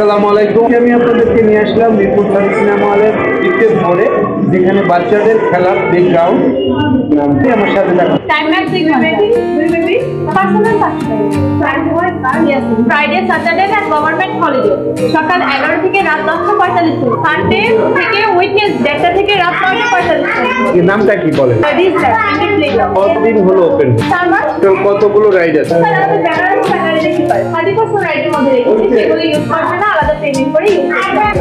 আসসালামু আলাইকুম। আমি আপনাদেরকে নিয়ে আসলাম মিরপুর সিনেমা হলের দ্বিতীয় ফ্লোরে, যেখানে বাচ্চাদের খেলার প্লেগ্রাউন্ড। নামটি আমার সাথে দেখা। ফ্রাইডে, স্যাটারডে আর গভর্নমেন্ট হলিডে সকাল 11 থেকে রাত 10:45। সানডে থেকে উইকনেস 1:30 থেকে রাত 9:45। এর নামটা কি বলেন? কতদিন হলো ওপেন? কতগুলো রাইড আছে?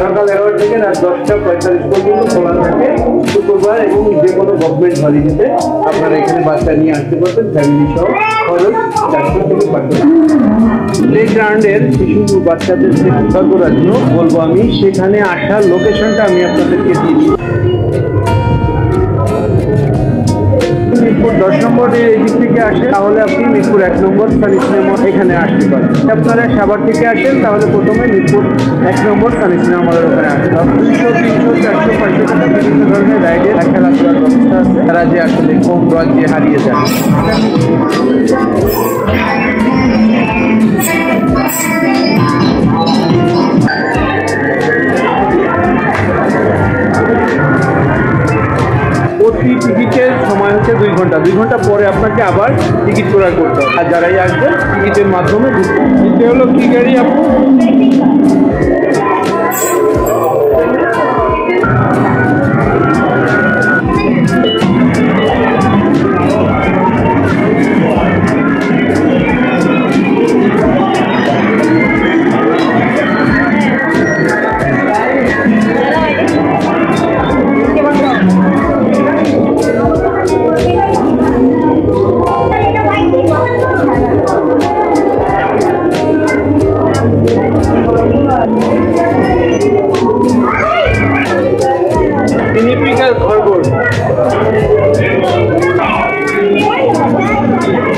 সকাল 11 থেকে রাত 10:45 পর্যন্ত খোলা থাকে শুক্রবার এবং যে কোনো গভর্নমেন্ট হলিডেতে আপনারা এখানে বাচ্চা নিয়ে আসতে পারবেন ফ্যামিলি সহ। খরচ 400 থেকে 500 টাকা। প্লেগ্রাউন্ডের শিশু বাচ্চাদের সেবা করার জন্য বলবো আমি, সেখানে আসার লোকেশনটা আমি আপনাদেরকে দিচ্ছি। মিরপুর 10 নম্বরে এই দিক থেকে আসেন তাহলে আপনি মিরপুর 1 নম্বর সানি সিনেমা এখানে আসতে পারেন। আপনারা সাভার থেকে আসেন তাহলে প্রথমে মিরপুর 1 নম্বর সানি সিনেমা হলের ওখানে আসতে হবে। 200, 300, 400, 500 টাকা বিভিন্ন ধরনের রাইডের খেলাধুলার ব্যবস্থা আছে, তারা যে আসলে কোন রাজ্যে হারিয়ে যায়। প্রতি টিকিটের সময় হচ্ছে 2 ঘন্টা। 2 ঘন্টা পরে আপনাকে আবার টিকিট ক্রয় করতে হবে। আর যারাই আসবেন টিকিটের মাধ্যমে দিতে হলো। কি গাড়ি আপনি?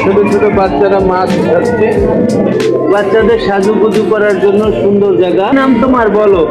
ছোট ছোট বাচ্চারা মাছ ধরছে, বাচ্চাদের সাজুগুজু করার জন্য সুন্দর জায়গা। নাম তোমার বলো?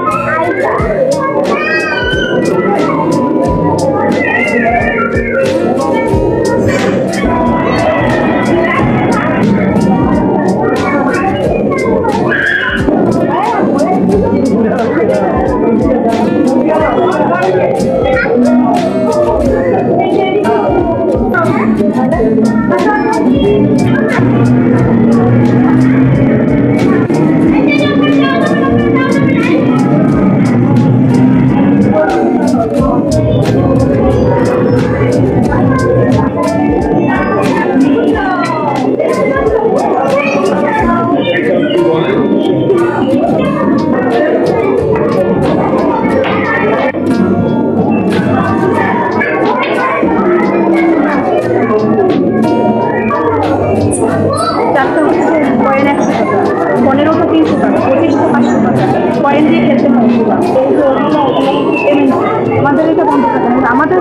আমাদের এটা বন্ধ থাকে না, আমাদের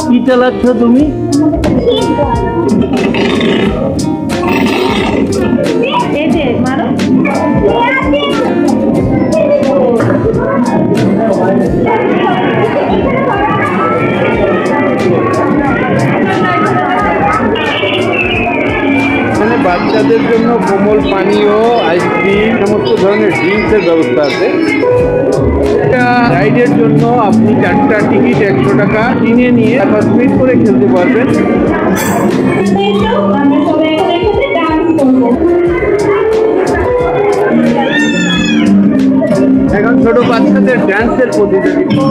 কি চালাচ্ছ তুমি? বাচ্চাদের জন্য কোমল পানীয়, আইসক্রিম, সমস্ত ধরনের ড্রিঙ্কসের ব্যবস্থা আছে। রাইডের জন্য আপনি 4টা টিকিট 100 টাকা কিনে নিয়ে 5 মিনিট করে খেলতে পারবেন। এখন ছোট বাচ্চাদের ডান্সের প্রতিযোগিতা।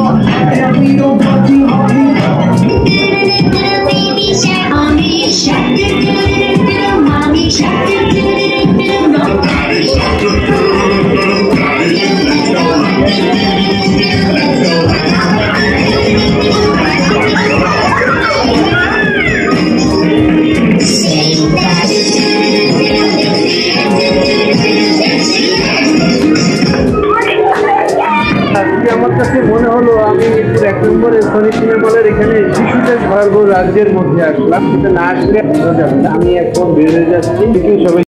আমি মিরপুর 1 নম্বরে সনি সিনেমলের এখানে শিশুদের স্বর্গ রাজ্যের মধ্যে আসলাম, সেটা না আসলে বোঝা যাবে না। আমি এখন বের হয়ে যাচ্ছি, সবাই